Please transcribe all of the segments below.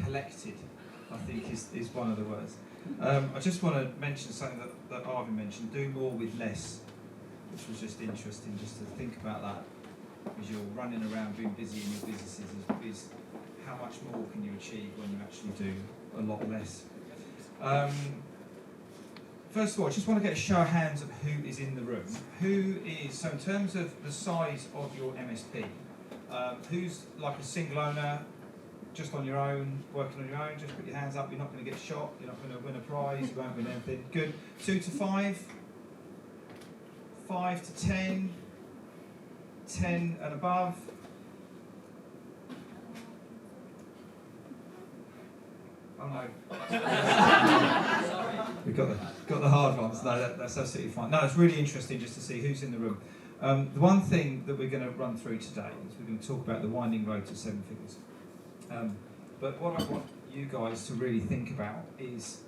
collected, I think is one of the words. I just want to mention something that Arvin mentioned, do more with less, which was just interesting just to think about that. As you're running around being busy in your businesses, is how much more can you achieve when you actually do a lot less. First of all, I just want to get a show of hands of who is in the room. So in terms of the size of your MSP, who's like a single owner, just on your own, working on your own? Just put your hands up. You're not going to get shot, you're not going to win a prize, you won't win anything. Good. 2 to 5, 5 to 10, 10 and above. Oh no. We've got the hard ones. No, that's absolutely fine. No, it's really interesting just to see who's in the room. The one thing that we're going to run through today is we're going to talk about the winding road to 7 figures. But what I want you guys to really think about is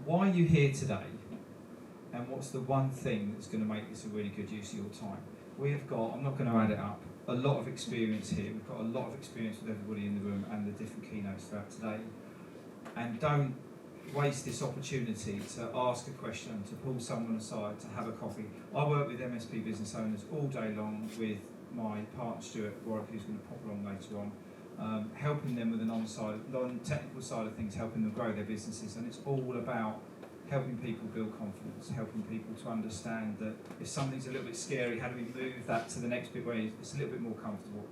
why are you here today, and what's the one thing that's going to make this a really good use of your time. We have got, I'm not going to add it up, a lot of experience here. We've got a lot of experience with everybody in the room and the different keynotes throughout today. And don't waste this opportunity to ask a question, to pull someone aside, to have a coffee. I work with MSP business owners all day long with my partner Stuart Warwick, who's going to pop along later on, helping them with the non-technical side of things, helping them grow their businesses. And it's all about helping people build confidence, helping people to understand that if something's a little bit scary, how do we move that to the next bit where it's a little bit more comfortable.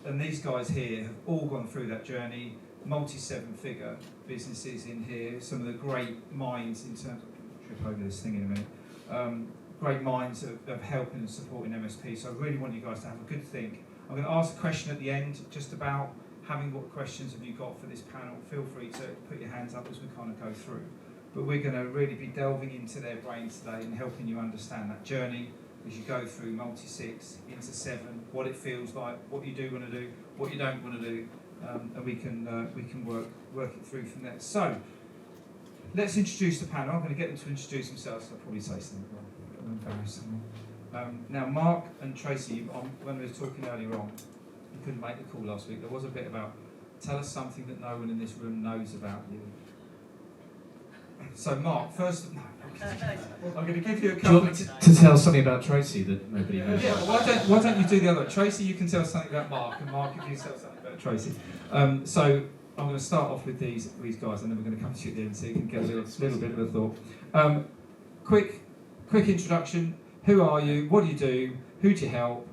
And these guys here have all gone through that journey, multi-7-figure businesses in here, some of the great minds in terms of, I'll trip over this thing in a minute, great minds of helping and supporting MSP. So I really want you guys to have a good think. I'm going to ask a question at the end just about what questions have you got for this panel. Feel free to put your hands up as we kind of go through. But we're going to really be delving into their brains today and helping you understand that journey as you go through multi-6 into 7, what it feels like, what you do want to do, what you don't want to do, and we can work it through from there. So let's introduce the panel. I'm going to get them to introduce themselves. I'll probably say something wrong. I'm embarrassed. Now, Mark and Tracy, when we were talking earlier on, you couldn't make the call last week. There was a bit about tell us something that no one in this room knows about you. So, Mark, first, no, I'm going to give you a couple to tell something about Tracy that nobody knows. Yeah, well, why don't you do the other way? Tracy, you can tell something about Mark, and Mark, if you tell something about Tracy. So, I'm going to start off with these guys, and then we're going to come to you at the end so you can get a little bit of a thought. Quick introduction. Who are you? What do you do? Who do you help?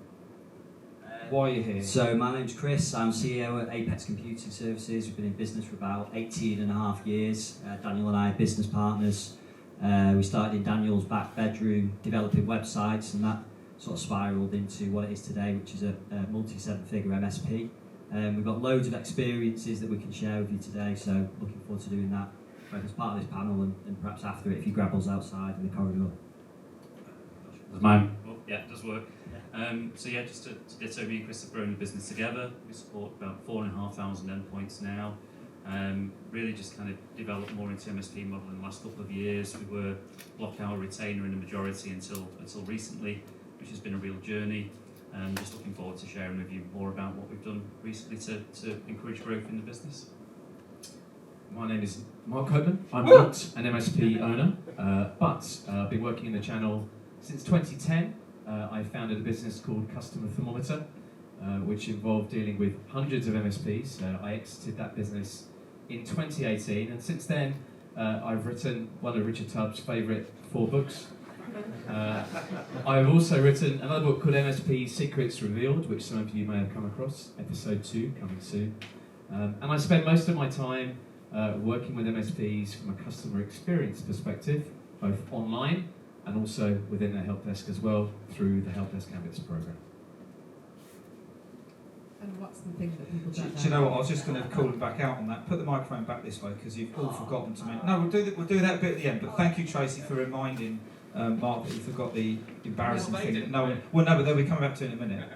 Why are you here? So my name's Chris, I'm CEO at Apex Computing Services. We've been in business for about 18 and a half years. Daniel and I are business partners. We started in Daniel's back bedroom developing websites, and that sort of spiralled into what it is today, which is a multi-7-figure MSP. We've got loads of experiences that we can share with you today, so looking forward to doing that both as part of this panel and perhaps after it if you grab us outside in the corridor. Does mine? Oh, yeah, it does work. So yeah, just to ditto, me and Chris have grown the business together. We support about 4,500 endpoints now. Really just kind of developed more into MSP model in the last couple of years. We were block hour retainer in the majority until recently, which has been a real journey. Just looking forward to sharing with you more about what we've done recently to encourage growth in the business. My name is Mark Copeland. I'm not an MSP owner, but I've been working in the channel since 2010. I founded a business called Customer Thermometer, which involved dealing with hundreds of MSPs. I exited that business in 2018, and since then I've written one of Richard Tubbs' favourite 4 books. I've also written another book called MSP Secrets Revealed, which some of you may have come across, episode 2 coming soon. And I spend most of my time working with MSPs from a customer experience perspective, both online and also within their help desk as well through the Help Desk Canvas program. And what's the thing that people don't know? Do you know what? I was just going to call them back out on that. Put the microphone back this way because you've all forgotten to mention. No, we'll do that bit at the end. But thank you, Tracy, for reminding Mark that you forgot the embarrassing thing. That no one. Well, no, but they'll be coming back to it in a minute.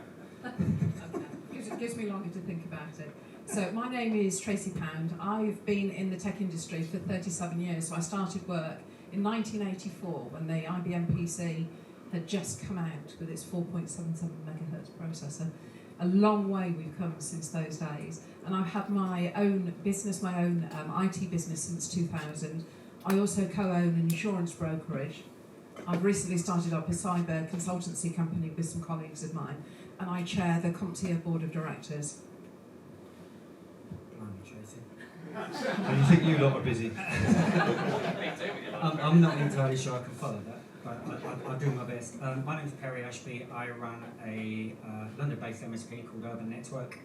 It gives me longer to think about it. So my name is Tracy Pound. I've been in the tech industry for 37 years. So I started work in 1984 when the IBM PC had just come out with its 4.77 megahertz processor. a long way we've come since those days. And I've had my own business, my own IT business since 2000. I also co-own an insurance brokerage. I've recently started up a cyber consultancy company with some colleagues of mine, and I chair the CompTIA board of directors. And you think you lot are busy? I'm not entirely sure I can follow that, but I'll do my best. My name's Perry Ashby. I run a London-based MSP called Urban Network.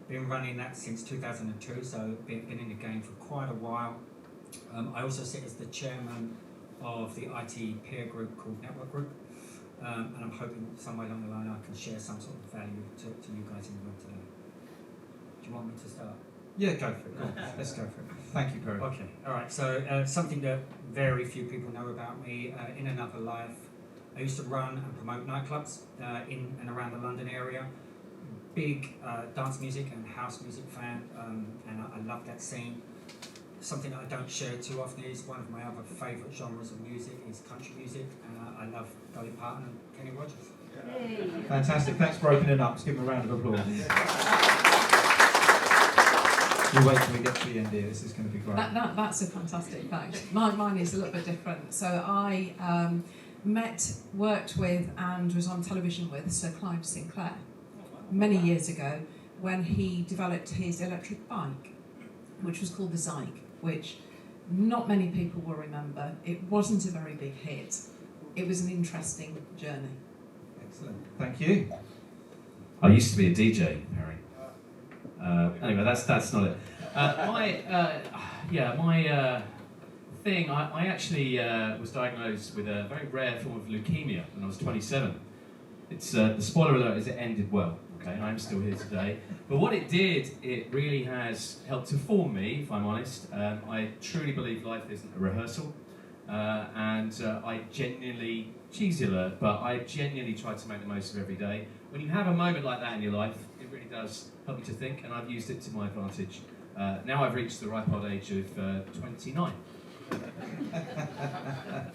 Been running that since 2002, so been in the game for quite a while. I also sit as the chairman of the IT peer group called Network Group, and I'm hoping somewhere along the line I can share some sort of value to you guys in the room today. Do you want me to start? Yeah, go for it. Go on. Let's go for it. Thank you, Perry. Okay, all right. So something that very few people know about me. In another life, I used to run and promote nightclubs in and around the London area. Big dance music and house music fan, and I love that scene. Something that I don't share too often is one of my other favourite genres of music is country music, and I love Dolly Parton and Kenny Rogers. Hey. Fantastic. Thanks for opening up. Let's give him a round of applause. You wait till we get to the end here. This is going to be great. That's a fantastic fact. Mine is a little bit different. So I worked with and was on television with Sir Clive Sinclair many years ago when he developed his electric bike, which was called the Zyke, which not many people will remember. It wasn't a very big hit. It was an interesting journey. Excellent. Thank you. I used to be a DJ, Perry. Anyway, that's not it. My thing. I actually was diagnosed with a very rare form of leukemia when I was 27. It's the spoiler alert is it ended well. Okay, I'm still here today. But what it did, it really has helped to form me, if I'm honest. I truly believe life isn't a rehearsal, and I genuinely, cheesy alert, but I genuinely try to make the most of every day. When you have a moment like that in your life, it really does help you to think, and I've used it to my advantage. Now I've reached the ripe old age of 29.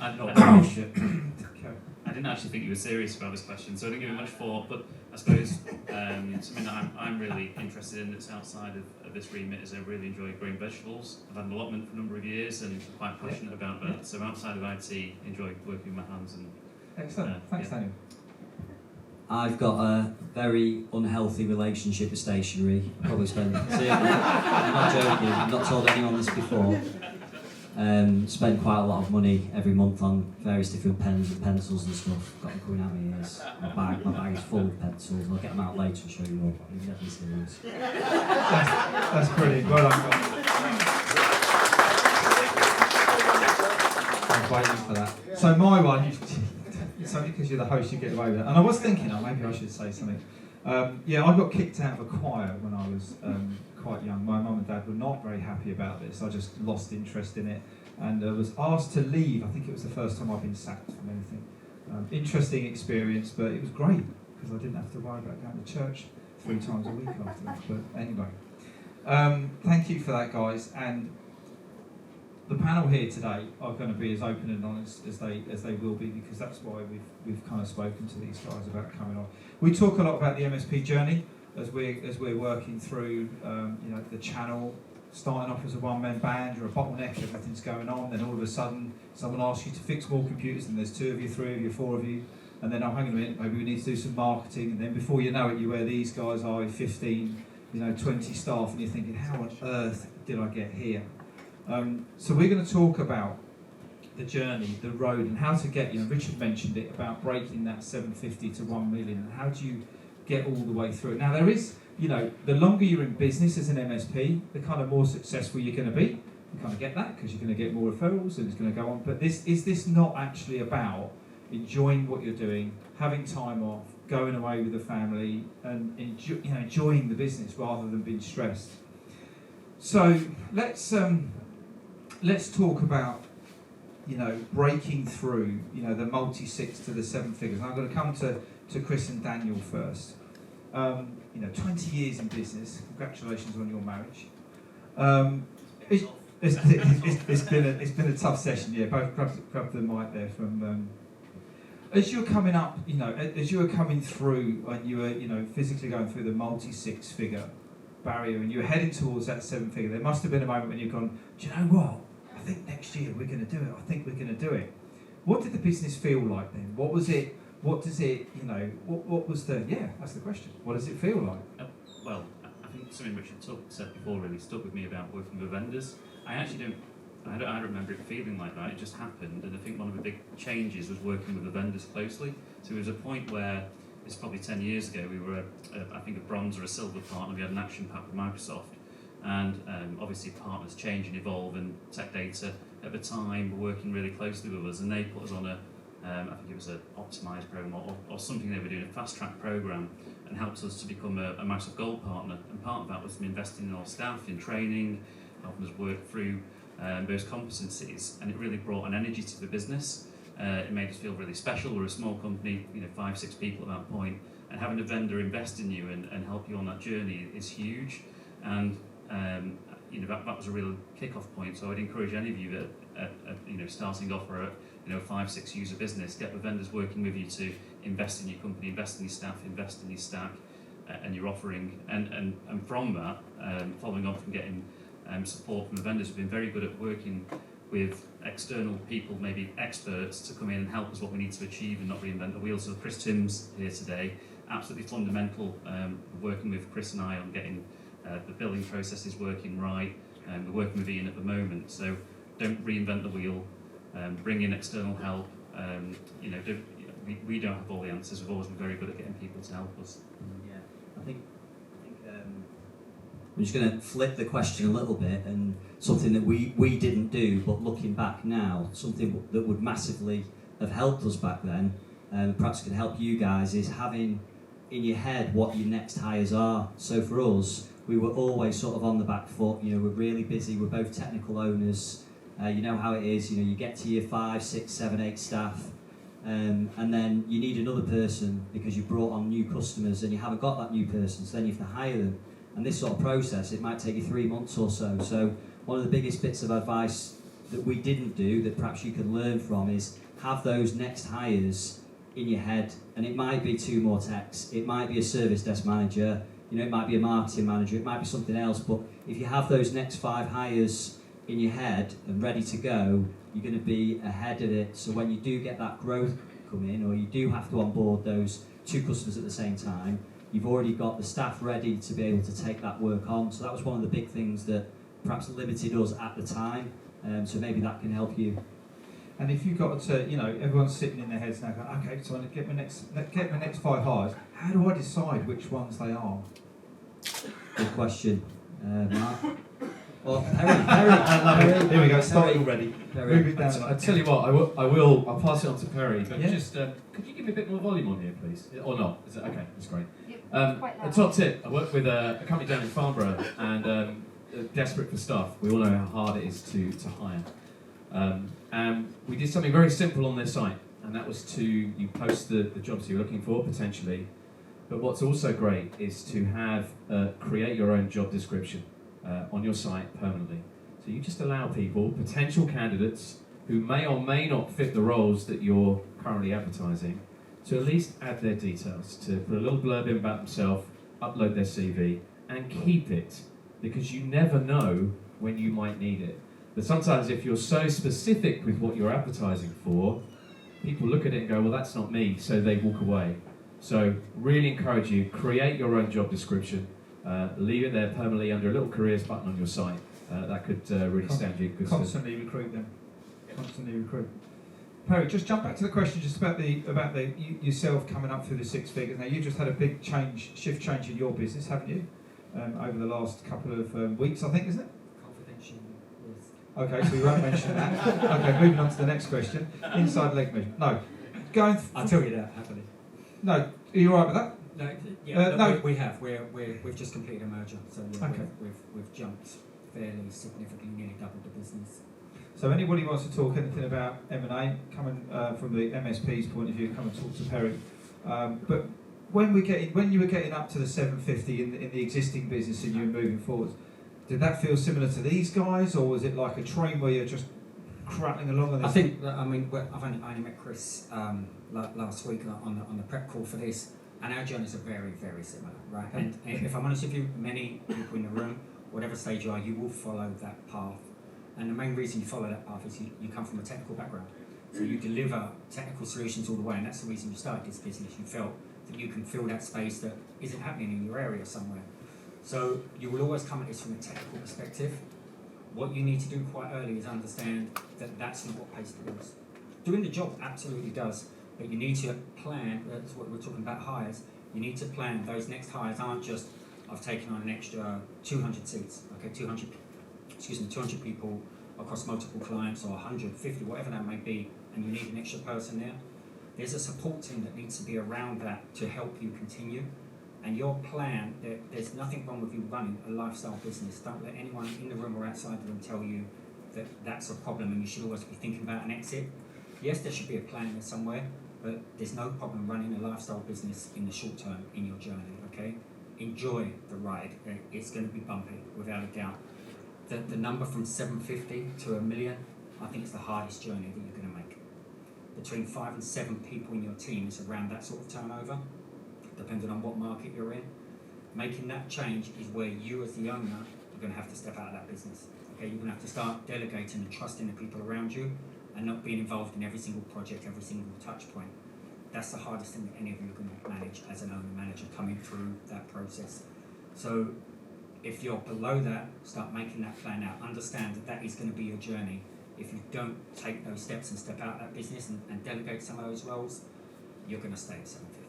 I'm not very sure. I didn't actually think you were serious about this question, so I didn't give it much thought. But I suppose something that I'm really interested in that's outside of this remit is I really enjoy growing vegetables. I've had an allotment for a number of years and I'm quite passionate about that. So outside of IT, enjoy working with my hands. And Excellent. Thanks, Daniel. I've got a very unhealthy relationship with stationery. I probably spend, I'm not joking, I've not told anyone this before. Spend quite a lot of money every month on various different pens and pencils and stuff. Got them coming out my ears. My bag is full of pencils. I'll get them out later and show you all. I'm definitely serious. That's brilliant. Well done, guys. I was waiting for that. So my one, it's only because you're the host you get away with it. And I was thinking, maybe I should say something. I got kicked out of a choir when I was quite young. My mum and dad were not very happy about this. I just lost interest in it and was asked to leave. I think it was the first time I've been sacked from anything. Interesting experience, but it was great because I didn't have to worry about going to church 3 times a week after that. But anyway, thank you for that, guys. And the panel here today are going to be as open and honest as they will be, because that's why we've kind of spoken to these guys about coming on. We talk a lot about the MSP journey as we're working through the channel, starting off as a one-man band, you're a bottleneck, everything's going on, then all of a sudden someone asks you to fix more computers and there's 2 of you, 3 of you, 4 of you, and then hang on a minute, maybe we need to do some marketing, and then before you know it, you're where these guys are, 15, 20 staff, and you're thinking, how on earth did I get here? So we're going to talk about the journey, the road, and how to get, Richard mentioned it, about breaking that 750 to 1 million, and how do you get all the way through it. Now there is, the longer you're in business as an MSP, the kind of more successful you're going to be. You kind of get that because you're going to get more referrals and it's going to go on. But is this not actually about enjoying what you're doing, having time off, going away with the family, and enjoying the business rather than being stressed? So let's talk about breaking through the multi-6 to the 7 figures. And I'm going to come to Chris and Daniel first. 20 years in business. Congratulations on your marriage. It's been a tough session. Yeah, both grab the mic there from. As you were coming up, as you were coming through and you were, physically going through the multi-six-figure barrier and you were heading towards that seven-figure, there must have been a moment when you've gone, do you know what? I think next year we're going to do it. I think we're going to do it. What did the business feel like then? What was it? What does it? What was the? Yeah, that's the question. What does it feel like? Well, I think something Richard said before really stuck with me about working with vendors. I don't remember it feeling like that. It just happened, and I think one of the big changes was working with the vendors closely. So there was a point where, it's probably 10 years ago, we were, I think, a bronze or a silver partner. We had an action pack with Microsoft, and obviously partners change and evolve. And Tech Data at the time were working really closely with us, and they put us on I think it was an optimised program or something they were doing, a fast track program, and helped us to become a Microsoft Gold partner. And part of that was investing in our staff, in training, helping us work through those competencies, and it really brought an energy to the business. It made us feel really special. We're a small company, 5-6 people at that point, and having a vendor invest in you and help you on that journey is huge. And that was a real kick-off point. So I'd encourage any of you that starting off or a 5-6 user business, get the vendors working with you to invest in your company, invest in your staff, invest in your stack and your offering, and from that, following on from getting support from the vendors. We've been very good at working with external people, maybe experts, to come in and help us what we need to achieve and not reinvent the wheel. So Chris Timms here today, absolutely fundamental, working with Chris and I on getting the billing processes working right. We're working with Ian at the moment, so don't reinvent the wheel, bring in external help. We don't have all the answers. We've always been very good at getting people to help us. Yeah, I think I'm just going to flip the question a little bit, and something that we didn't do, but looking back now, something that would massively have helped us back then, perhaps can help you guys, is having in your head what your next hires are. So for us, we were always sort of on the back foot. We're really busy. We're both technical owners. You know how it is. You get to your 5, 6, 7, 8 staff, and then you need another person because you brought on new customers and you haven't got that new person. So then you have to hire them. And this sort of process, it might take you 3 months or so. So one of the biggest bits of advice that we didn't do, that perhaps you can learn from, is have those next hires in your head. And it might be 2 more techs, it might be a service desk manager, it might be a marketing manager, it might be something else. But if you have those next 5 hires in your head and ready to go, you're going to be ahead of it. So when you do get that growth come in, or you do have to onboard those 2 customers at the same time, you've already got the staff ready to be able to take that work on. So that was one of the big things that perhaps limited us at the time. So maybe that can help you. And if you've got to, everyone's sitting in their heads now going, okay, so I want to get my next 5 hires. How do I decide which ones they are? Good question, Mark. Well, Perry, here we go, starting already. Move it down. I tell you what, I'll pass it on to Perry, but just could you give me a bit more volume on here, please? Or not? Is it okay? That's great. A top tip: I work with a company down in Farnborough, and desperate for staff. We all know how hard it is to hire. And we did something very simple on their site, and that was you post the jobs you're looking for potentially. But what's also great is to have create your own job description on your site permanently. So you just allow people, potential candidates, who may or may not fit the roles that you're currently advertising, to at least add their details, to put a little blurb in about themselves, upload their CV, and keep it, because you never know when you might need it. But sometimes if you're so specific with what you're advertising for, people look at it and go, well, that's not me, so they walk away. So really encourage you, create your own job description, leave it there permanently under a little careers button on your site. That could really stand you good. Constantly recruit them. Constantly recruit. Perry, just jump back to the question just about yourself coming up through the 6 figures. Now, you just had a big shift change in your business, haven't you? Over the last couple of weeks, I think, isn't it? Confidential, yes. Okay, so we won't mention that. Okay, moving on to the next question. Inside leg measurement. No. I'll tell you that happily. No, are you all right with that? No, yeah, no. We have. We've just completed a merger, so yeah, okay. we've jumped fairly significantly, nearly doubled the business. So anybody wants to talk anything about M&A, coming from the MSP's point of view, come and talk to Perry. But when you were getting up to the 750 in the existing business and you were moving forward, did that feel similar to these guys, or was it like a train where you're just crackling along on this. I think that, I mean, I've only met Chris last week on the prep call for this, and our journeys are very, very similar, right? And if I'm honest with you, many people in the room, whatever stage you are, you will follow that path. And the main reason you follow that path is you come from a technical background. So you deliver technical solutions all the way, and that's the reason you started this business. You felt that you can fill that space that isn't happening in your area somewhere. So you will always come at this from a technical perspective. What you need to do quite early is understand that that's not what pays the bills. Doing the job absolutely does, but you need to plan. That's what we're talking about, hires. You need to plan. Those next hires aren't just, I've taken on an extra 200 seats, okay, 200 people across multiple clients, or 150, whatever that may be, and you need an extra person there. There's a support team that needs to be around that to help you continue. And your plan, there's nothing wrong with you running a lifestyle business. Don't let anyone in the room or outside the room tell you that that's a problem and you should always be thinking about an exit. Yes, there should be a plan there somewhere, but there's no problem running a lifestyle business in the short term in your journey, okay? Enjoy the ride. It's going to be bumpy, without a doubt. The number from 750 to $1 million, I think it's the hardest journey that you're going to make. Between 5 and 7 people in your team is around that sort of turnover, depending on what market you're in. Making that change is where you as the owner are going to have to step out of that business. Okay, you're going to have to start delegating and trusting the people around you and not being involved in every single project, every single touch point. That's the hardest thing that any of you are going to manage as an owner manager coming through that process. So if you're below that, start making that plan out. Understand that that is going to be your journey. If you don't take those steps and step out of that business and delegate some of those roles, you're going to stay at 750.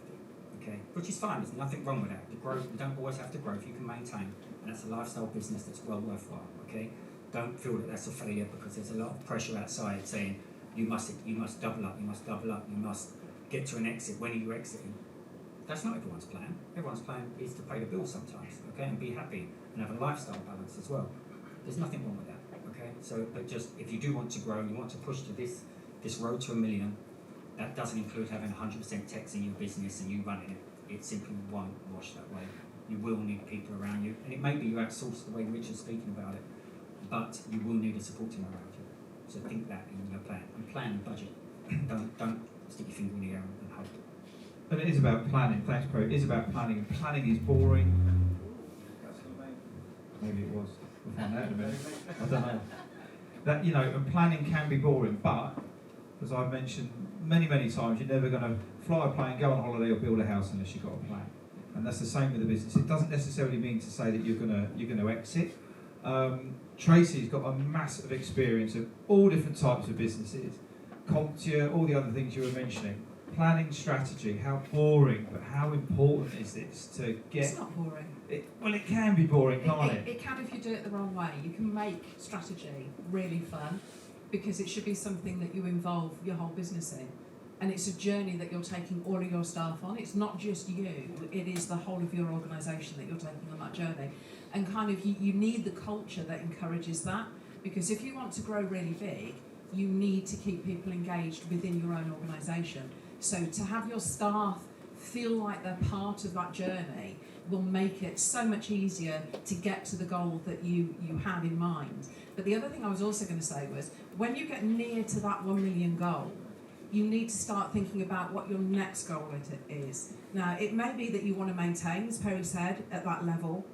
Okay, which is fine. There's nothing wrong with that. The growth, you don't always have to grow if you can maintain, and that's a lifestyle business that's well worthwhile. Okay, don't feel that that's a failure because there's a lot of pressure outside saying you must double up, you must get to an exit. When are you exiting? That's not everyone's plan. Everyone's plan is to pay the bills sometimes, okay, and be happy and have a lifestyle balance as well. There's nothing wrong with that. Okay, so but just if you do want to grow and you want to push to this road to $1 million. That doesn't include having 100% techs in your business and you running it. It simply won't wash that way. You will need people around you. And it may be you outsource the way Richard's speaking about it, but you will need a support team around you. So think that in your plan. And plan and budget. Don't stick your finger in the air and hope. And it is about planning. Thanks, Pro. It is about planning. And planning is boring. Maybe it was. We'll find out in a minute. I don't know. That, and planning can be boring, but as I've mentioned many times, you're never going to fly a plane, go on holiday, or build a house unless you've got a plan. And that's the same with the business. It doesn't necessarily mean to say that you're going to exit. Tracy's got a massive experience of all different types of businesses, CompTIA, all the other things you were mentioning. Planning, strategy, how boring, but how important is this to get... It's not boring. It can be boring, can't it? It can if you do it the wrong way. You can make strategy really fun because it should be something that you involve your whole business in. And it's a journey that you're taking all of your staff on. It's not just you, it is the whole of your organisation that you're taking on that journey. And kind of you need the culture that encourages that, because if you want to grow really big, you need to keep people engaged within your own organisation. So to have your staff feel like they're part of that journey will make it so much easier to get to the goal that you have in mind. But the other thing I was also going to say was, when you get near to that 1 million goal, you need to start thinking about what your next goal is. Now, it may be that you want to maintain, as Perry said, at that level.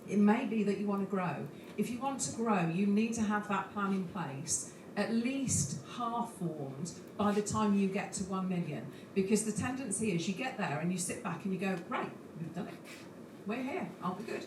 It may be that you want to grow. If you want to grow, you need to have that plan in place, at least half formed by the time you get to 1 million. Because the tendency is you get there and you sit back and you go, great, we've done it. We're here, aren't we good?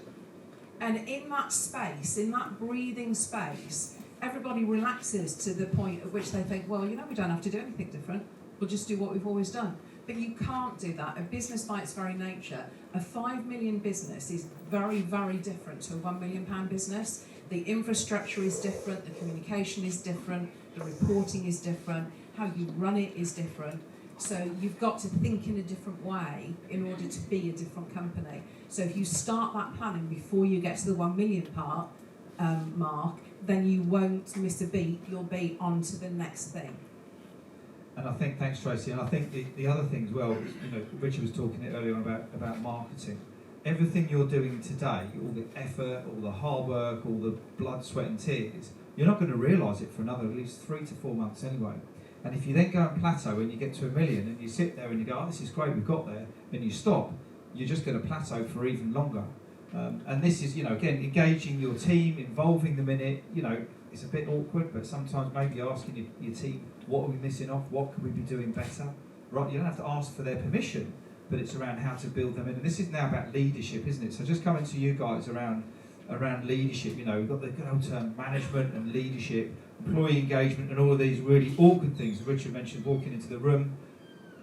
And in that space, in that breathing space, everybody relaxes to the point at which they think, well, we don't have to do anything different. We'll just do what we've always done. But you can't do that. A business by its very nature, a 5 million business is very, very different to a £1 million business. The infrastructure is different, the communication is different, the reporting is different, how you run it is different. So you've got to think in a different way in order to be a different company. So if you start that planning before you get to the 1 million mark, then you won't miss a beat, you'll be on to the next thing. And I think, thanks Tracy, and I think the other thing as well, Richard was talking earlier on about marketing. Everything you're doing today, all the effort, all the hard work, all the blood, sweat and tears, you're not going to realise it for another at least 3 to 4 months anyway. And if you then go and plateau and you get to 1 million and you sit there and you go, oh, this is great, we've got there, and you stop, you're just going to plateau for even longer. And this is, again, engaging your team, involving them in it. It's a bit awkward, but sometimes maybe asking your team, what are we missing off? What could we be doing better? Right? You don't have to ask for their permission, but it's around how to build them in. And this is now about leadership, isn't it? So just coming to you guys around leadership. We've got the good old term management and leadership, employee engagement, and all of these really awkward things. Richard mentioned walking into the room,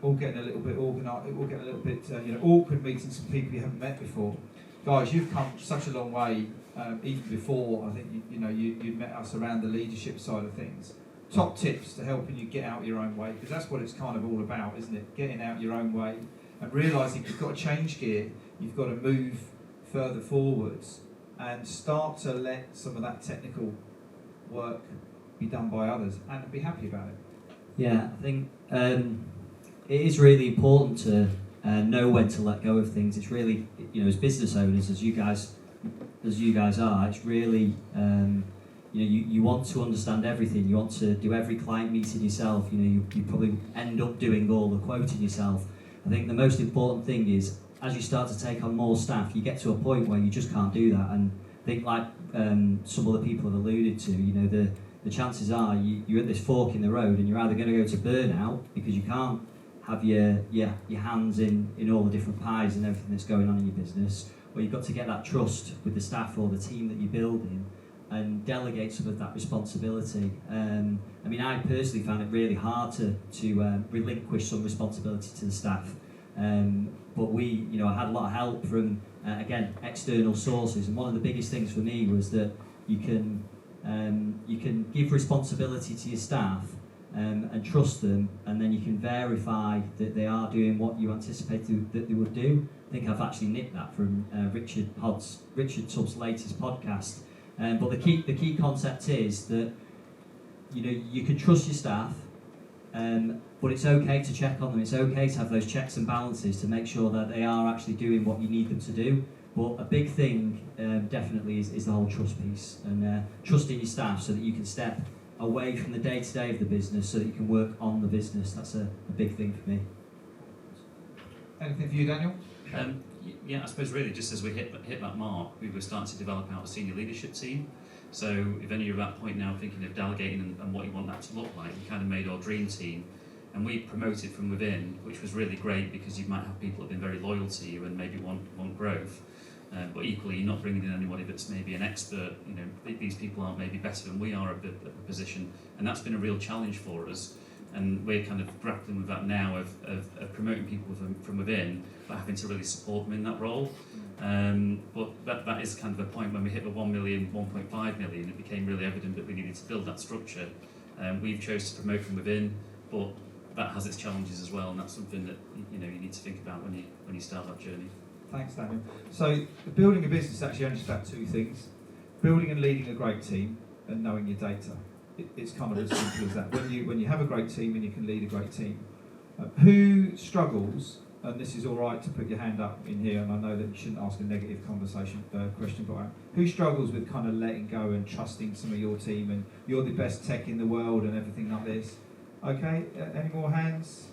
all getting a little bit organised, all getting a little bit awkward meetings with people you haven't met before. Guys, you've come such a long way. Even before, I think you'd met us around the leadership side of things. Top tips to helping you get out your own way, because that's what it's kind of all about, isn't it? Getting out your own way and realising you've got to change gear, you've got to move further forwards and start to let some of that technical work be done by others and be happy about it. Yeah, I think it is really important to know when to let go of things. It's really, as business owners, as you guys are, it's really, you want to understand everything. You want to do every client meeting yourself. You probably end up doing all the quoting yourself. I think the most important thing is, as you start to take on more staff, you get to a point where you just can't do that. And I think, like some other people have alluded to, the chances are you're at this fork in the road, and you're either going to go to burnout because you can't have your hands in all the different pies and everything that's going on in your business, or you've got to get that trust with the staff or the team that you're building and delegate some of that responsibility. I personally found it really hard to relinquish some responsibility to the staff. But I had a lot of help from, again, external sources, and one of the biggest things for me was that you can give responsibility to your staff and trust them, and then you can verify that they are doing what you anticipated that they would do. I think I've actually nicked that from Richard Tubbs' latest podcast. But the key concept is that you can trust your staff, but it's okay to check on them. It's okay to have those checks and balances to make sure that they are actually doing what you need them to do. But a big thing definitely is the whole trust piece, and trusting your staff so that you can step away from the day-to-day of the business so that you can work on the business. That's a big thing for me. Anything for you, Daniel? I suppose really just as we hit that mark, we were starting to develop out a senior leadership team. So if any of you are at that point now thinking of delegating and what you want that to look like, we kind of made our dream team, and we promoted from within, which was really great because you might have people that have been very loyal to you and maybe want growth. But equally, you're not bringing in anybody that's maybe an expert. These people aren't maybe better than we are at the position, and that's been a real challenge for us. And we're kind of grappling with that now of promoting people from within, but having to really support them in that role. But that is kind of a point when we hit the 1 million, 1.5 million, it became really evident that we needed to build that structure. We've chose to promote from within, but that has its challenges as well, and that's something that you need to think about when you start that journey. Thanks, Daniel. So building a business is actually only about two things: building and leading a great team, and knowing your data. It's kind of as simple as that. When you have a great team and you can lead a great team, who struggles? And this is all right to put your hand up in here. And I know that you shouldn't ask a negative question, but who struggles with kind of letting go and trusting some of your team, and you're the best tech in the world and everything like this? Okay, any more hands?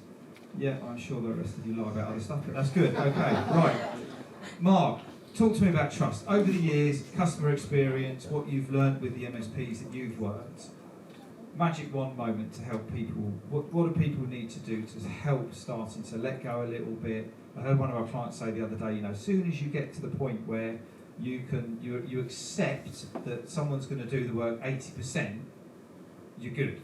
Yeah, I'm sure the rest of you lie about other stuff, but that's good. Okay, right. Mark, talk to me about trust. Over the years, customer experience, what you've learned with the MSPs that you've worked. Magic wand moment to help people. What do people need to do to help starting to let go a little bit? I heard one of our clients say the other day, as soon as you get to the point where you accept that someone's going to do the work 80%, you're good.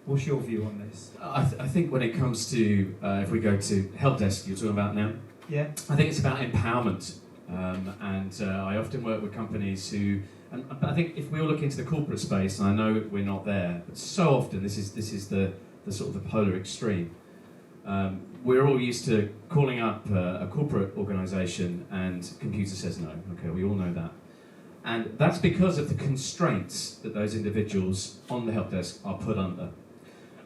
What's your view on this? I think when it comes to, if we go to help desk, you're talking about now. Yeah. I think it's about empowerment, and I often work with companies who, but I think if we all look into the corporate space, and I know we're not there, but so often this is the sort of the polar extreme. We're all used to calling up a corporate organisation and computer says no. Okay, we all know that. And that's because of the constraints that those individuals on the help desk are put under.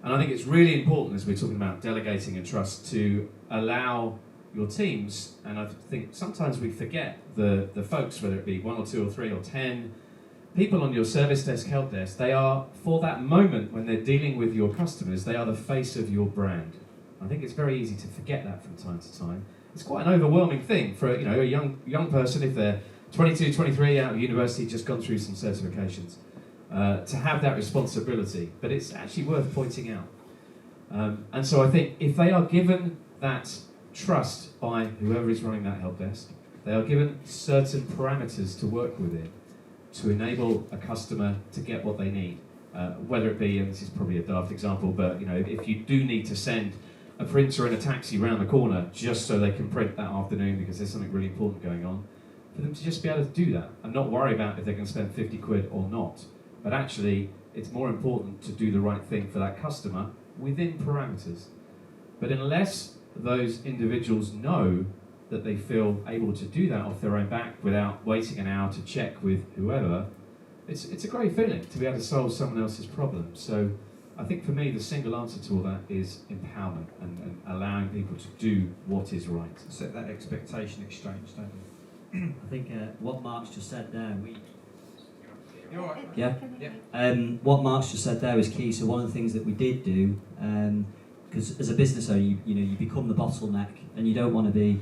And I think it's really important, as we're talking about delegating and trust, to allow your teams, and I think sometimes we forget the folks, whether it be 1 or 2 or 3 or 10, people on your service desk, help desk, they are, for that moment when they're dealing with your customers, they are the face of your brand. I think it's very easy to forget that from time to time. It's quite an overwhelming thing for a young person, if they're 22, 23, out of university, just gone through some certifications, to have that responsibility. But it's actually worth pointing out. And so I think if they are given that trust by whoever is running that help desk, they are given certain parameters to work within to enable a customer to get what they need. Whether it be, and this is probably a daft example, but if you do need to send a printer and a taxi round the corner just so they can print that afternoon because there's something really important going on, for them to just be able to do that and not worry about if they're going to spend 50 quid or not. But actually, it's more important to do the right thing for that customer within parameters. But unless those individuals know that they feel able to do that off their own back without waiting an hour to check with whoever, it's a great feeling to be able to solve someone else's problem. So I think for me, the single answer to all that is empowerment and allowing people to do what is right. Set that expectation exchange, don't you? I think what Mark's just said there, You're all right. yeah. What Mark's just said there is key. So one of the things that we did do, because as a business owner, you become the bottleneck, and you don't want to be.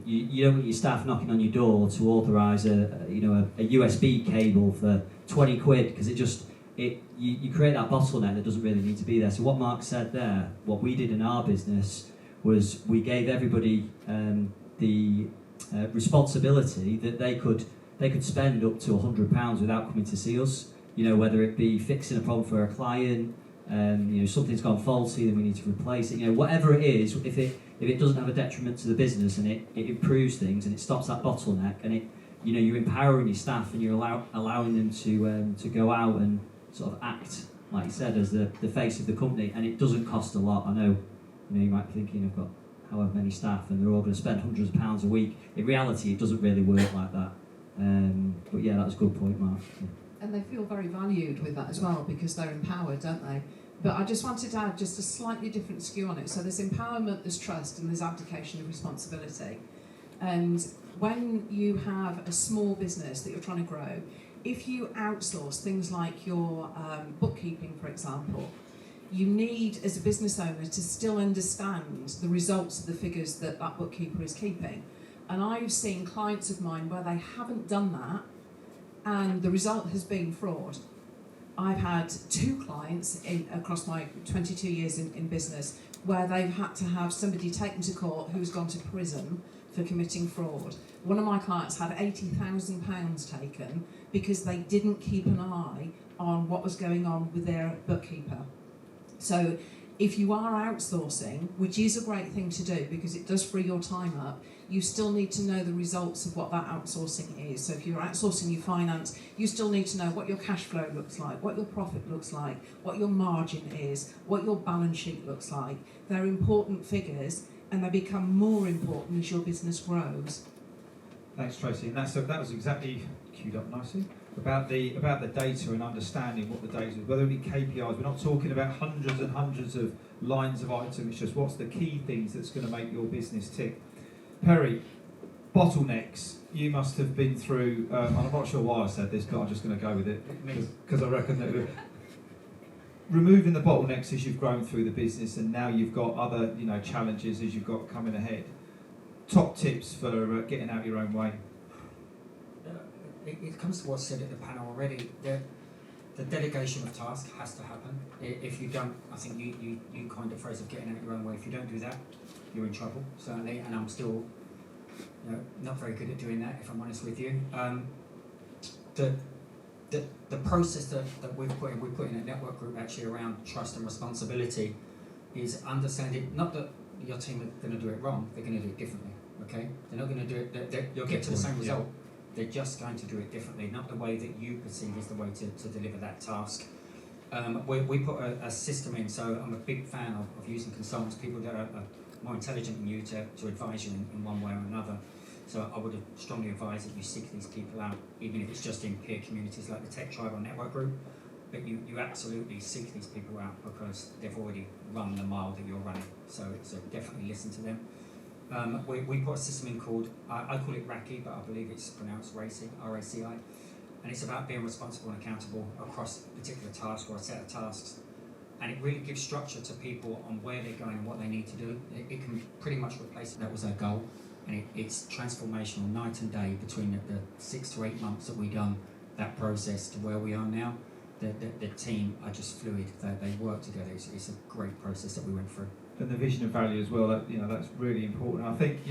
You don't want your staff knocking on your door to authorise a USB cable for 20 quid because you create that bottleneck that doesn't really need to be there. So what Mark said there, what we did in our business was we gave everybody the responsibility that they could spend up to £100 without coming to see us. Whether it be fixing a problem for a client, something's gone faulty, then we need to replace it. Whatever it is, if it doesn't have a detriment to the business and it improves things and it stops that bottleneck and you're empowering your staff and you're allowing them to go out and sort of act, like you said, as the face of the company, and it doesn't cost a lot. I know, you might be thinking I've got however many staff and they're all going to spend hundreds of pounds a week. In reality, it doesn't really work like that. But yeah, that was a good point, Mark. Yeah. And they feel very valued with that as well because they're empowered, don't they? But I just wanted to add just a slightly different skew on it. So there's empowerment, there's trust, and there's abdication of responsibility. And when you have a small business that you're trying to grow, if you outsource things like your bookkeeping, for example, you need, as a business owner, to still understand the results of the figures that bookkeeper is keeping. And I've seen clients of mine where they haven't done that, and the result has been fraud. I've had 2 clients across my 22 years in business where they've had to have somebody taken to court who's gone to prison for committing fraud. One of my clients had £80,000 taken because they didn't keep an eye on what was going on with their bookkeeper. So if you are outsourcing, which is a great thing to do because it does free your time up, you still need to know the results of what that outsourcing is. So if you're outsourcing your finance, you still need to know what your cash flow looks like, what your profit looks like, what your margin is, what your balance sheet looks like. They're important figures and they become more important as your business grows. Thanks, Tracy. And that was exactly queued up nicely about the data and understanding what the data is. Whether it be KPIs, we're not talking about hundreds and hundreds of lines of items. It's just what's the key things that's going to make your business tick. Perry, bottlenecks. You must have been through. I'm not sure why I said this, but I'm just going to go with it because I reckon that removing the bottlenecks as you've grown through the business, and now you've got other challenges as you've got coming ahead. Top tips for getting out your own way. It comes to what's said at the panel already. The delegation of tasks has to happen. If you don't, I think you coined the phrase of getting out your own way. If you don't do that, you're in trouble, certainly. And I'm still not very good at doing that, if I'm honest with you. The process that we put in a network group actually around trust and responsibility is understanding, not that your team are going to do it wrong, they're going to do it differently, okay? They're not going to do it, you'll get to the same result. They're just going to do it differently, not the way that you perceive is the way to deliver that task. We put a system in, so I'm a big fan of using consultants, people that are more intelligent than you to advise you in one way or another. So I would strongly advise that you seek these people out, even if it's just in peer communities like the Tech Tribe or Network Group. But you absolutely seek these people out because they've already run the mile that you're running. So definitely listen to them. We put a system in called, I call it RACI, but I believe it's pronounced RACI, R-A-C-I. and it's about being responsible and accountable across a particular task or a set of tasks. And it really gives structure to people on where they're going and what they need to do. It can pretty much replace it. That was our goal, and it's transformational night and day between the 6 to 8 months that we done that process to where we are now. The team are just fluid. They work together. It's a great process that we went through. And the vision and value as well. That's really important. I think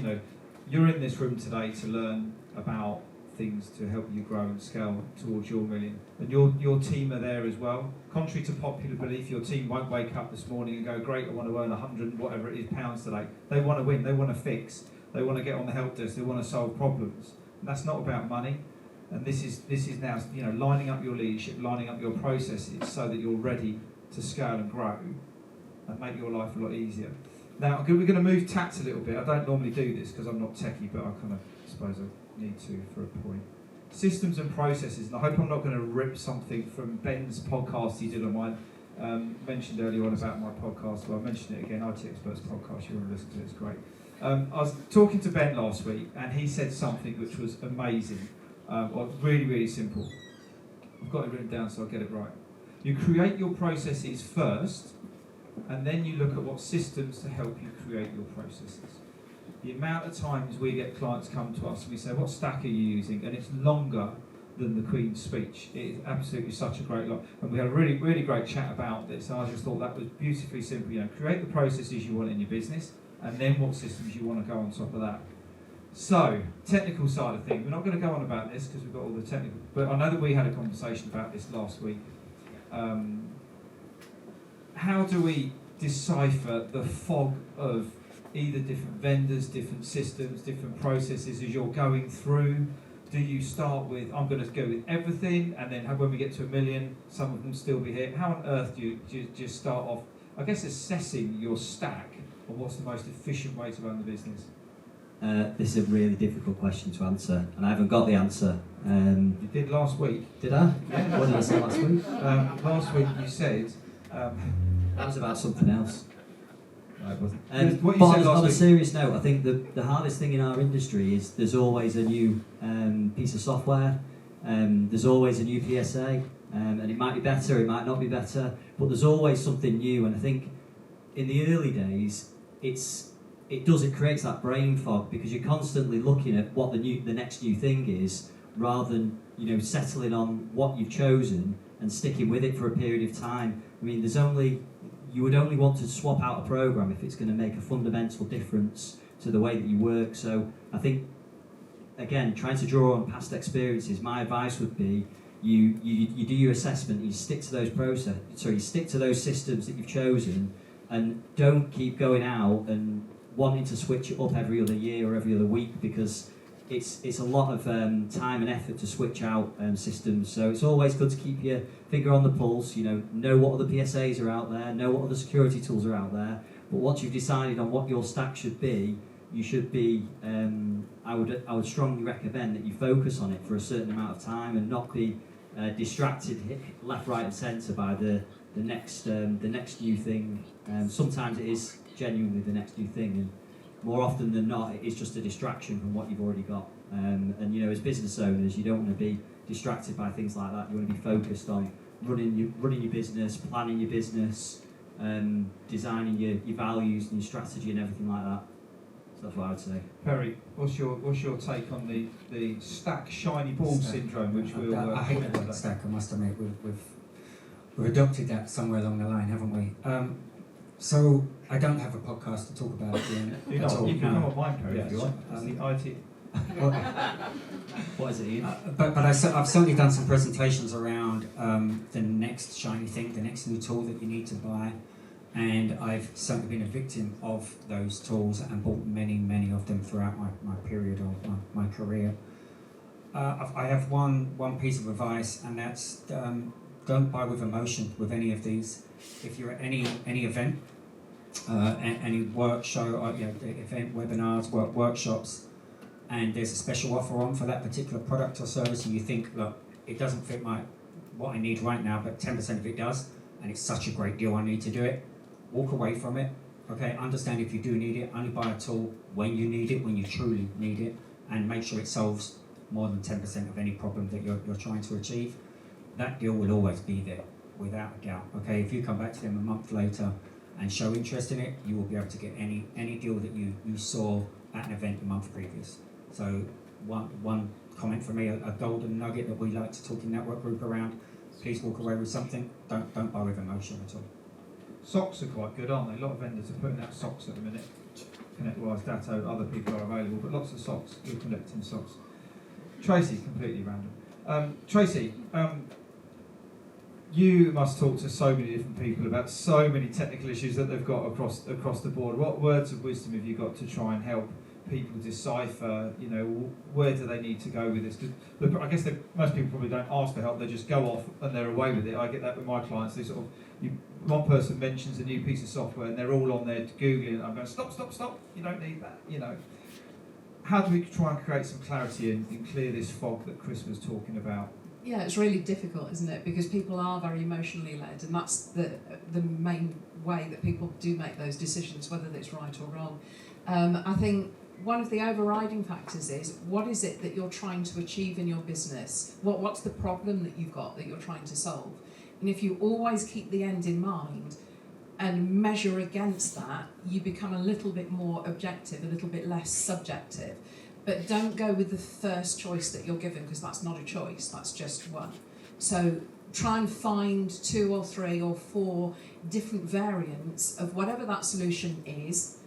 you're in this room today to learn about things to help you grow and scale towards your million. And your team are there as well. Contrary to popular belief, your team won't wake up this morning and go, great, I want to earn 100 whatever it is pounds today. They want to win, they want to fix, they want to get on the help desk, they want to solve problems. And that's not about money. And this is now lining up your leadership, lining up your processes so that you're ready to scale and grow and make your life a lot easier. Now we're going to move tact a little bit. I don't normally do this because I'm not techie, but I kind of suppose I need to for a point. Systems and processes, and I hope I'm not going to rip something from Ben's podcast he did on mine. Mentioned earlier on about my podcast, but I mentioned it again, IT Experts podcast, you want to listen to it, it's great. I was talking to Ben last week and he said something which was amazing, really, really simple. I've got it written down so I'll get it right. You create your processes first, and then you look at what systems to help you create your processes. The amount of times we get clients come to us and we say, what stack are you using? And it's longer than the Queen's speech. It is absolutely such a great lot. And we had a really, really great chat about this. And I just thought that was beautifully simple. Create the processes you want in your business, and then what systems you want to go on top of that. So, technical side of things. We're not going to go on about this because we've got all the technical, but I know that we had a conversation about this last week. How do we decipher the fog of either different vendors, different systems, different processes as you're going through? Do you start with, I'm going to go with everything, and then when we get to 1 million, some of them still be here? How on earth do you just start off, I guess, assessing your stack or what's the most efficient way to run the business? This is a really difficult question to answer, and I haven't got the answer. You did last week. Did I? Yeah. What did I say last week? Last week you said... that was about something else. No, it wasn't. But on a serious note, I think the hardest thing in our industry is there's always a new piece of software, there's always a new PSA, and it might be better, it might not be better, but there's always something new. And I think in the early days, it creates that brain fog because you're constantly looking at what the next new thing is, rather than settling on what you've chosen and sticking with it for a period of time. I mean, you would only want to swap out a program if it's going to make a fundamental difference to the way that you work. So I think, again, trying to draw on past experiences, my advice would be you do your assessment, you stick to those systems that you've chosen, and don't keep going out and wanting to switch it up every other year or every other week, because it's a lot of time and effort to switch out systems. So it's always good to keep your finger on the pulse, know what other PSAs are out there, know what other security tools are out there. But once you've decided on what your stack should be, you should be, I would strongly recommend that you focus on it for a certain amount of time and not be distracted left, right and centre by the next new thing. Sometimes it is genuinely the next new thing, and more often than not, it is just a distraction from what you've already got. And as business owners, you don't want to be distracted by things like that. You want to be focused on running your business, planning your business, designing your values and your strategy and everything like that. So that's what I would say. Perry, what's your take on the stack shiny ball syndrome, which we'll I hate that word stack, I must admit. We've adopted that somewhere along the line, haven't we? So I don't have a podcast to talk about it. You can come on mine, Perry, if you want. It's the IT. What is it, Ian? But I've certainly done some presentations around the next shiny thing, the next new tool that you need to buy, and I've certainly been a victim of those tools and bought many of them throughout my period of my career. I have one piece of advice, and that's don't buy with emotion with any of these. If you're at any event, any workshop, event, webinars, workshops, and there's a special offer on for that particular product or service, and you think, look, it doesn't fit what I need right now, but 10% of it does, and it's such a great deal, I need to do it. Walk away from it. Okay, understand if you do need it, only buy a tool when you need it, when you truly need it, and make sure it solves more than 10% of any problem that you're trying to achieve, that deal will always be there, without a doubt. Okay, if you come back to them a month later and show interest in it, you will be able to get any deal that you saw at an event the month previous. So one comment from me, a golden nugget that we like to talk in network group around: please walk away with something. Don't buy with emotion at all. Socks are quite good, aren't they? A lot of vendors are putting out socks at the minute. ConnectWise, Datto, other people are available, but lots of socks. We're collecting socks. Tracy, completely random. Tracy, you must talk to so many different people about so many technical issues that they've got across the board. What words of wisdom have you got to try and help people decipher, where do they need to go with this? Because I guess most people probably don't ask for help, they just go off and they're away with it. I get that with my clients. They sort of, one person mentions a new piece of software and they're all on there Googling it. I'm going, stop, you don't need that, How do we try and create some clarity and clear this fog that Chris was talking about? Yeah, it's really difficult, isn't it? Because people are very emotionally led, and that's the main way that people do make those decisions, whether it's right or wrong. I think one of the overriding factors is, what is it that you're trying to achieve in your business? What's the problem that you've got that you're trying to solve? And if you always keep the end in mind and measure against that, you become a little bit more objective, a little bit less subjective. But don't go with the first choice that you're given, because that's not a choice, that's just one. So try and find 2 or 3 or 4 different variants of whatever that solution is,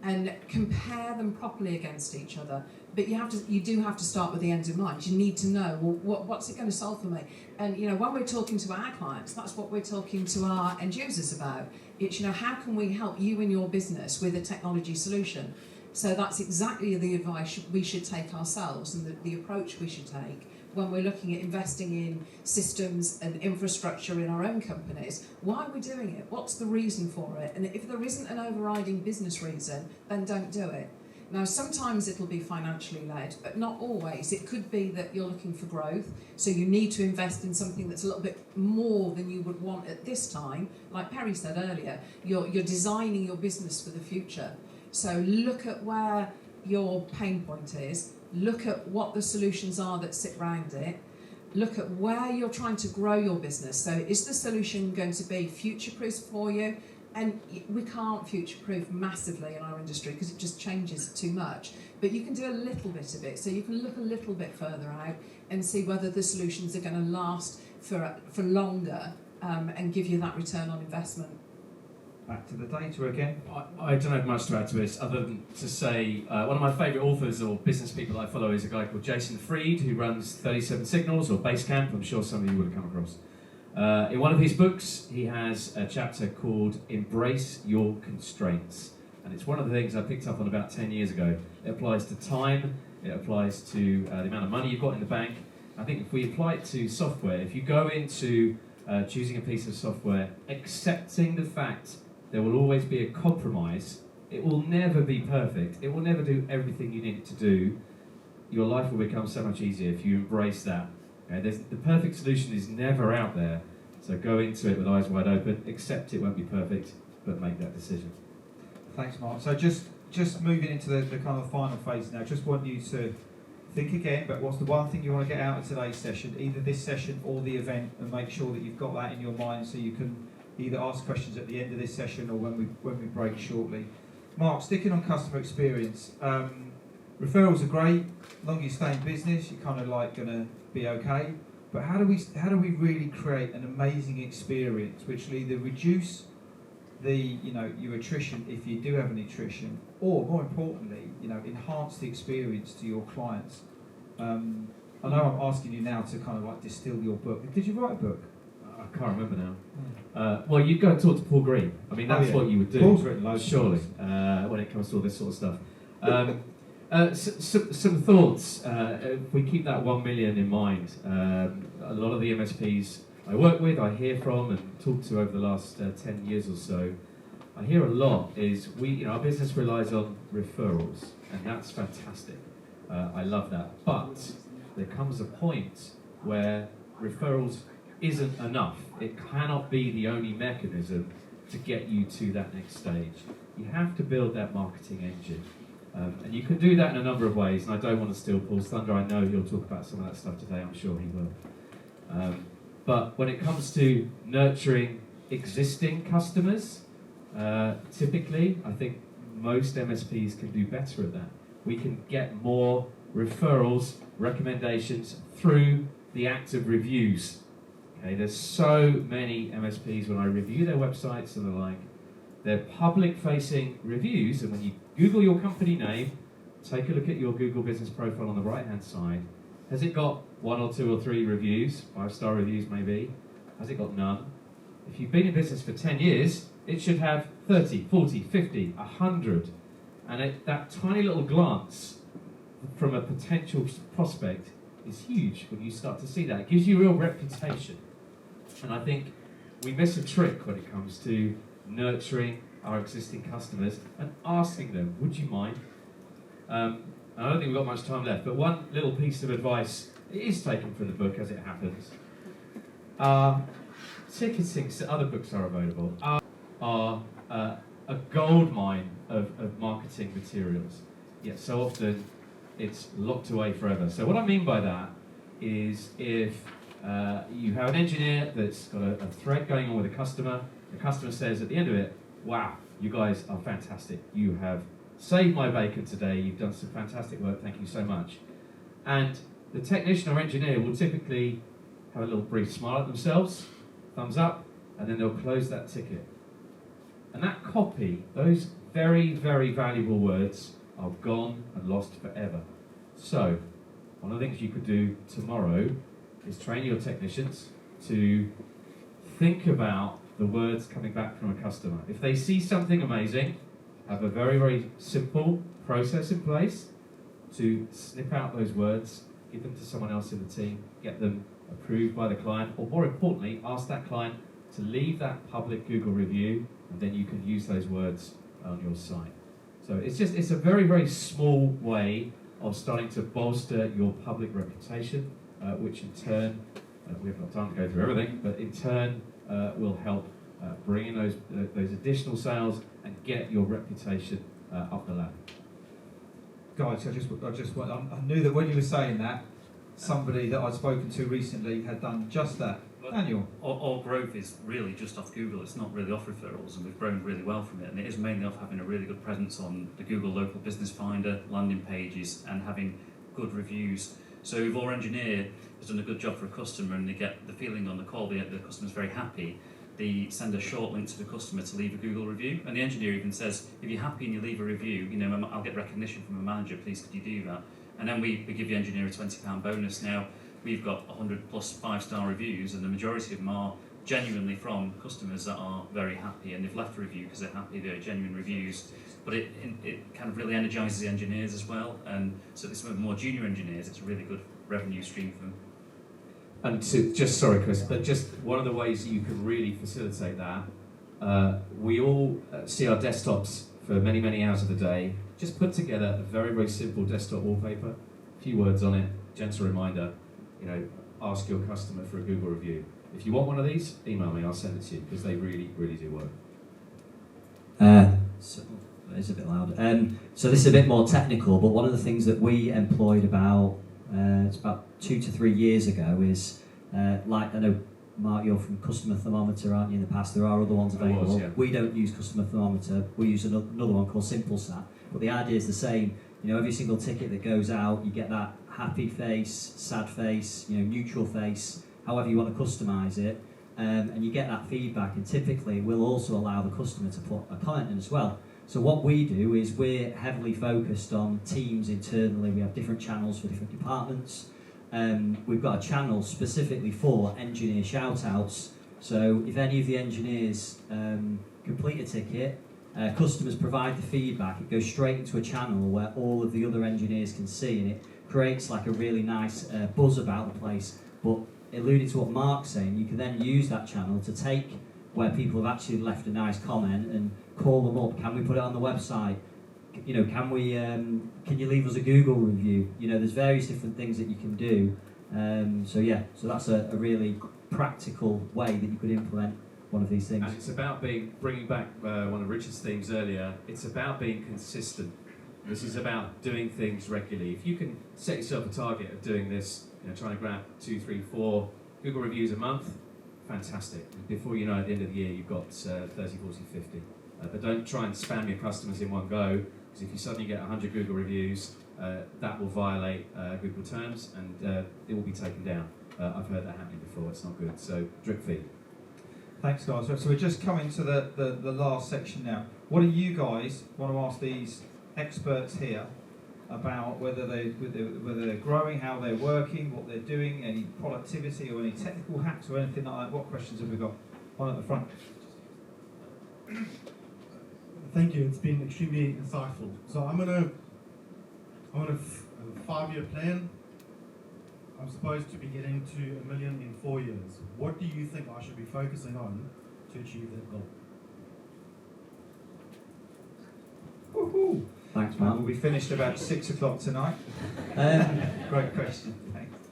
and compare them properly against each other. But you do have to start with the end in mind. You need to know, well, what's it going to solve for me? And when we're talking to our clients, that's what we're talking to our end users about. It's how can we help you in your business with a technology solution? So that's exactly the advice we should take ourselves, and the approach we should take when we're looking at investing in systems and infrastructure in our own companies. Why are we doing it? What's the reason for it? And if there isn't an overriding business reason, then don't do it. Now, sometimes it'll be financially led, but not always. It could be that you're looking for growth, so you need to invest in something that's a little bit more than you would want at this time. Like Perry said earlier, you're designing your business for the future. So look at where your pain point is, look at what the solutions are that sit around it, look at where you're trying to grow your business. So is the solution going to be future-proof for you? And we can't future-proof massively in our industry because it just changes too much. But you can do a little bit of it. So you can look a little bit further out and see whether the solutions are going to last for longer and give you that return on investment. Back to the data again. I don't have much to add to this, other than to say one of my favourite authors or business people I follow is a guy called Jason Fried, who runs 37 Signals or Basecamp. I'm sure some of you would have come across. In one of his books, he has a chapter called Embrace Your Constraints. And it's one of the things I picked up on about 10 years ago. It applies to time, it applies to the amount of money you've got in the bank. I think if we apply it to software, if you go into choosing a piece of software, accepting the fact there will always be a compromise, it will never be perfect, it will never do everything you need it to do, your life will become so much easier if you embrace that. Okay? The perfect solution is never out there, so go into it with eyes wide open, accept it won't be perfect, but make that decision. Thanks, Mark. So just moving into the kind of final phase now, just want you to think again, but what's the one thing you want to get out of today's session, either this session or the event, and make sure that you've got that in your mind so you can either ask questions at the end of this session or when we break shortly. Mark, sticking on customer experience, referrals are great. The longer you stay in business, you're kind of like going to be okay. But how do we really create an amazing experience which will either reduce your attrition if you do have an attrition, or more importantly, enhance the experience to your clients? I know I'm asking you now to kind of like distill your book. Did you write a book? I can't remember now. Well, you'd go and talk to Paul Green. I mean, that's what you would do. Paul's written loads, surely, when it comes to all this sort of stuff. Some thoughts. If we keep that 1 million in mind, a lot of the MSPs I work with, I hear from and talk to over the last 10 years or so, I hear a lot is our business relies on referrals, and that's fantastic. I love that. But there comes a point where referrals isn't enough. It cannot be the only mechanism to get you to that next stage. You have to build that marketing engine. And you can do that in a number of ways, and I don't want to steal Paul's thunder. I know he'll talk about some of that stuff today, I'm sure he will. But when it comes to nurturing existing customers, typically, I think most MSPs can do better at that. We can get more referrals, recommendations through the act of reviews. Okay, there's so many MSPs, when I review their websites and the like, they're public-facing reviews, and when you Google your company name, take a look at your Google business profile on the right-hand side. Has it got 1 or 2 or 3 reviews, 5-star reviews maybe? Has it got none? If you've been in business for 10 years, it should have 30, 40, 50, 100. And that tiny little glance from a potential prospect is huge when you start to see that. It gives you a real reputation. And I think we miss a trick when it comes to nurturing our existing customers and asking them, would you mind? I don't think we've got much time left, but one little piece of advice, it is taken from the book as it happens. Ticketing, so other books are available, are a gold mine of marketing materials. Yet so often it's locked away forever. So what I mean by that is if you have an engineer that's got a thread going on with a customer, the customer says at the end of it, wow, you guys are fantastic. You have saved my bacon today. You've done some fantastic work. Thank you so much. And the technician or engineer will typically have a little brief smile at themselves, thumbs up, and then they'll close that ticket. And that copy, those very, very valuable words are gone and lost forever. So, one of the things you could do tomorrow is train your technicians to think about the words coming back from a customer. If they see something amazing, have a very, very simple process in place to snip out those words, give them to someone else in the team, get them approved by the client, or more importantly, ask that client to leave that public Google review, and then you can use those words on your site. So it's a very, very small way of starting to bolster your public reputation, which in turn, we haven't got time to go through everything, but in turn will help bring in those additional sales and get your reputation up the ladder. Guys, I knew that when you were saying that, somebody that I'd spoken to recently had done just that. Daniel. Our growth is really just off Google. It's not really off referrals, and we've grown really well from it. And it is mainly off having a really good presence on the Google Local Business Finder, landing pages, and having good reviews. So if our engineer has done a good job for a customer and they get the feeling on the call, the customer's very happy, they send a short link to the customer to leave a Google review. And the engineer even says, if you're happy and you leave a review, I'll get recognition from a manager, please could you do that? And then we give the engineer a £20 bonus. Now, we've got 100 plus 5-star reviews, and the majority of them are genuinely from customers that are very happy, and they've left a review because they're happy, they're genuine reviews. But it kind of really energises the engineers as well, and so some of the more junior engineers, it's a really good revenue stream for them. And sorry Chris, but just one of the ways that you can really facilitate that, we all see our desktops for many, many hours of the day. Just put together a very, very simple desktop wallpaper, a few words on it, gentle reminder, ask your customer for a Google review. If you want one of these, email me, I'll send it to you, because they really, really do work. So it's a bit loud. So this is a bit more technical, but one of the things that we employed it's about 2 to 3 years ago is, like, I know, Mark, you're from Customer Thermometer, aren't you, in the past? There are other ones available. Yeah. We don't use Customer Thermometer, we use another one called SimpleSat, but the idea is the same. Every single ticket that goes out, you get that happy face, sad face, neutral face, however you want to customise it, and you get that feedback, and typically we'll also allow the customer to put a comment in as well. So what we do is we're heavily focused on teams internally. We have different channels for different departments. We've got a channel specifically for engineer shout-outs. So if any of the engineers complete a ticket, customers provide the feedback, it goes straight into a channel where all of the other engineers can see, and it creates like a really nice buzz about the place. But alluding to what Mark's saying, you can then use that channel to take where people have actually left a nice comment and call them up. Can we put it on the website? Can you leave us a Google review? There's various different things that you can do. So that's a really practical way that you could implement one of these things. And it's about bringing back one of Richard's themes earlier, it's about being consistent. This is about doing things regularly. If you can set yourself a target of doing this, trying to grab 2, 3, 4 Google reviews a month, fantastic. Before you know, at the end of the year, you've got 30, 40, 50. But don't try and spam your customers in one go, because if you suddenly get 100 Google reviews, that will violate Google terms and it will be taken down. I've heard that happening before, it's not good. So drip feed. Thanks, guys. So we're just coming to the last section now. What do you guys want to ask these experts here about whether they're growing, how they're working, what they're doing, any productivity or any technical hacks or anything like that? What questions have we got? One at the front. Thank you. It's been extremely insightful. So I'm on a 5-year plan. I'm supposed to be getting to $1 million in 4 years. What do you think I should be focusing on to achieve that goal? Woohoo! Thanks, Mark. We'll be finished about 6 o'clock tonight. Great question. Thanks.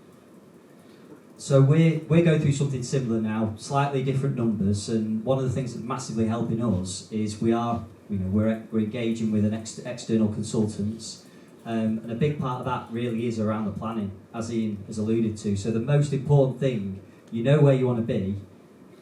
So we're going through something similar now, slightly different numbers, and one of the things that's massively helping us is we're engaging with an external consultants, and a big part of that really is around the planning, as Ian has alluded to. So the most important thing, where you want to be,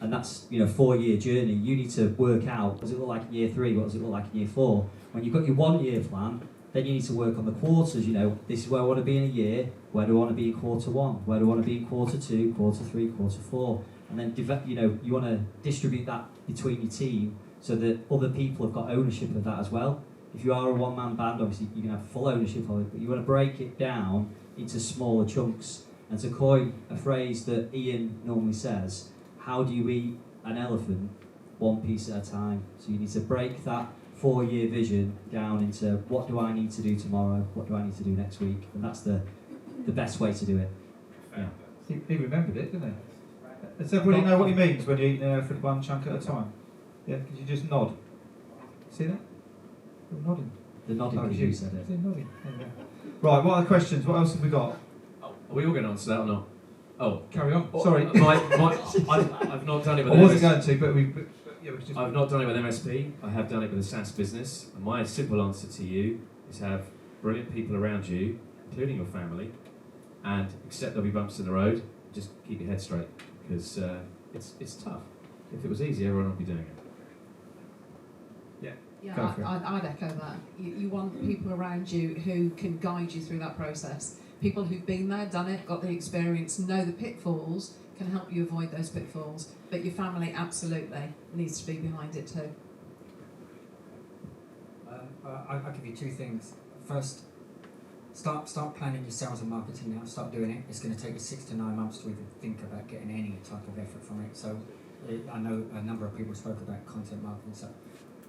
and that's 4-year journey. You need to work out what does it look like in year 3, what does it look like in year 4. When you've got your 1-year plan, then you need to work on the quarters. This is where I want to be in a year. Where do I want to be in quarter 1? Where do I want to be in quarter 2, quarter 3, quarter 4? And then you want to distribute that between your team so that other people have got ownership of that as well. If you are a one-man band, obviously you can have full ownership of it, but you want to break it down into smaller chunks. And to coin a phrase that Ian normally says, how do you eat an elephant? One piece at a time. So you need to break that 4-year vision down into what do I need to do tomorrow, what do I need to do next week, and that's the best way to do it. Yeah. He remembered it, didn't he? Does everybody know what he means when you eat an elephant one chunk at a time? Yeah, could you just nod? See that? You're nodding. The nodding because you said it. You're nodding. Right, what are the questions? What else have we got? Are we all going to answer that or not? Oh, Carry on. Sorry. I've not done it with I wasn't going to, but we could just... I've not done it with MSP. I have done it with a SaaS business. And my simple answer to you is have brilliant people around you, including your family, and accept there'll be bumps in the road. Just keep your head straight, because it's tough. If it was easy, everyone would be doing it. Yeah, I'd echo that. You want people around you who can guide you through that process. People who've been there, done it, got the experience, know the pitfalls, can help you avoid those pitfalls. But your family absolutely needs to be behind it too. I'll give you 2 things. First, start planning your sales and marketing now. Start doing it. It's going to take you 6 to 9 months to even think about getting any type of effort from it. So I know a number of people spoke about content marketing. So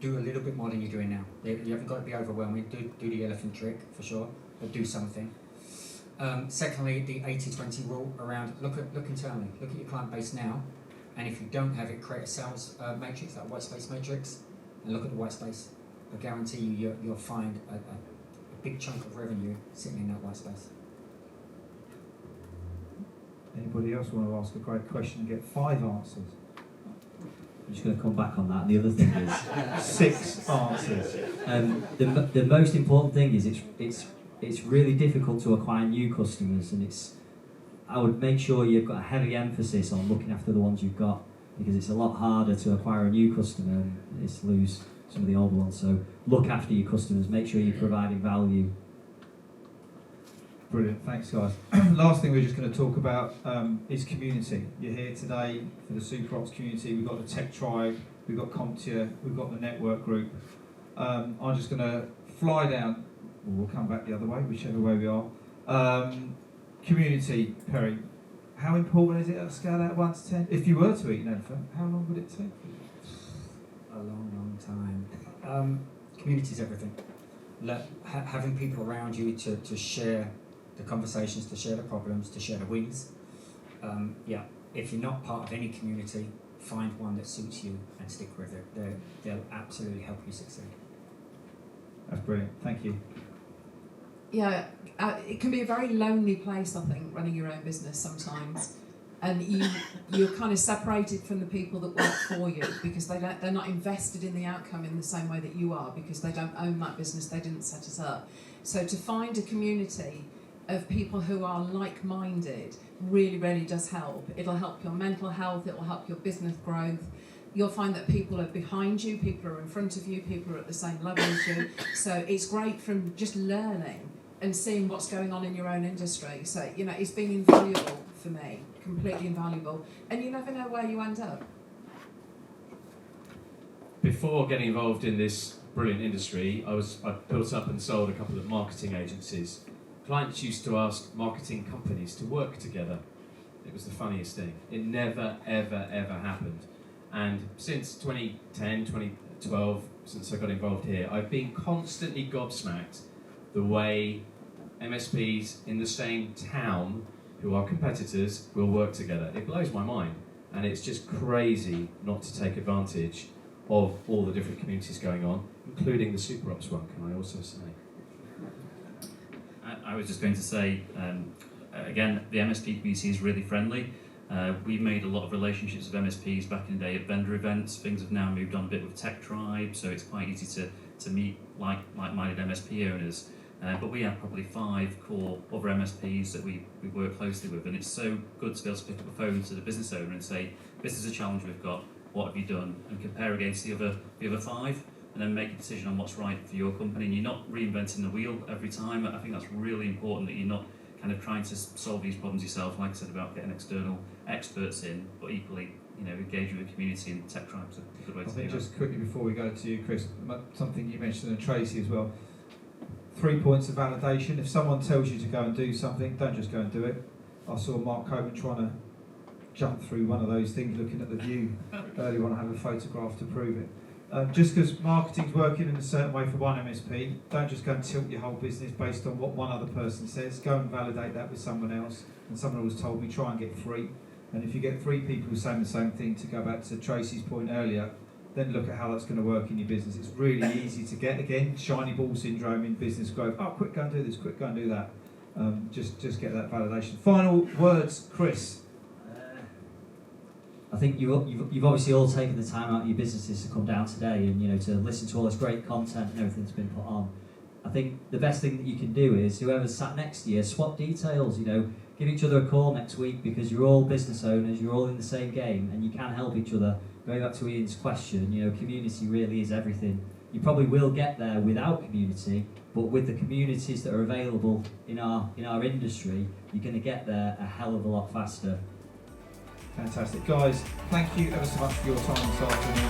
do a little bit more than you're doing now. You haven't got to be overwhelming. Do the elephant trick for sure, but do something. Secondly, the 80-20 rule around look internally. Look at your client base now, and if you don't have it, create a sales matrix, that white space matrix, and look at the white space. I guarantee you'll find a big chunk of revenue sitting in that white space. Anybody else want to ask a great question and get 5 answers? I'm just going to come back on that. And the other thing is 6 answers. The most important thing is it's really difficult to acquire new customers, and I would make sure you've got a heavy emphasis on looking after the ones you've got, because it's a lot harder to acquire a new customer and it's to lose some of the old ones. So look after your customers, make sure you're providing value. Brilliant, thanks guys. Last thing we're just going to talk about is community. You're here today for the SuperOps community. We've got the Tech Tribe, we've got CompTIA, we've got the network group. I'm just going to fly down, or we'll come back the other way, whichever way we are. Community, Perry, how important is it at a scale out of 1 to 10? If you were to eat an elephant, how long would it take? A long time. Community is everything. Having people around you to share the conversations, to share the problems, to share the wins. If you're not part of any community, find one that suits you and stick with it. They'll absolutely help you succeed. That's brilliant, thank you. Yeah, it can be a very lonely place, I think, running your own business sometimes. and you're kind of separated from the people that work for you because they're not invested in the outcome in the same way that you are, because they don't own that business, they didn't set it up. So to find a community of people who are like-minded really, really does help. It'll help your mental health, it'll help your business growth. You'll find that people are behind you, people are in front of you, people are at the same level as you. So it's great from just learning and seeing what's going on in your own industry. So, you know, it's been invaluable for me, completely invaluable. And you never know where you end up. Before getting involved in this brilliant industry, I built up and sold a couple of marketing agencies. Clients used to ask marketing companies to work together. It was the funniest thing. It never, ever, ever happened. And since 2010, 2012, since I got involved here, I've been constantly gobsmacked the way MSPs in the same town who are competitors will work together. It blows my mind. And it's just crazy not to take advantage of all the different communities going on, including the SuperOps one, can I also say. I was just going to say, again, the MSP community is really friendly. We've made a lot of relationships with MSPs back in the day at vendor events. Things have now moved on a bit with Tech Tribe, so it's quite easy to meet like-minded MSP owners. But we have probably 5 core other MSPs that we work closely with, and it's so good to be able to pick up a phone to the business owner and say, this is a challenge we've got, what have you done? And compare against the other 5, and then make a decision on what's right for your company. And you're not reinventing the wheel every time. I think that's really important, that you're not kind of trying to solve these problems yourself, like I said about getting external experts in, but equally, you know, engage with the community, and Tech Tribe's a good way to do that. I think just quickly before we go to you, Chris, something you mentioned, and Tracy as well, 3 points of validation. If someone tells you to go and do something, don't just go and do it. I saw Mark Copeman trying to jump through one of those things, looking at the view earlier on, I have a photograph to prove it. Just because marketing's working in a certain way for one MSP, don't just go and tilt your whole business based on what one other person says. Go and validate that with someone else. And someone always told me, try and get 3. And if you get 3 people saying the same thing, to go back to Tracy's point earlier, then look at how that's going to work in your business. It's really easy to get, again, shiny ball syndrome in business growth. Oh, quick, go and do this, quick, go and do that. Just get that validation. Final words, Chris. I think you've obviously all taken the time out of your businesses to come down today and, you know, to listen to all this great content and everything that's been put on. I think the best thing that you can do is, whoever's sat next to you, swap details, you know, give each other a call next week, because you're all business owners, you're all in the same game, and you can help each other. Going back to Ian's question, you know, community really is everything. You probably will get there without community, but with the communities that are available in our industry, you're going to get there a hell of a lot faster. Fantastic. Guys, thank you ever so much for your time this afternoon.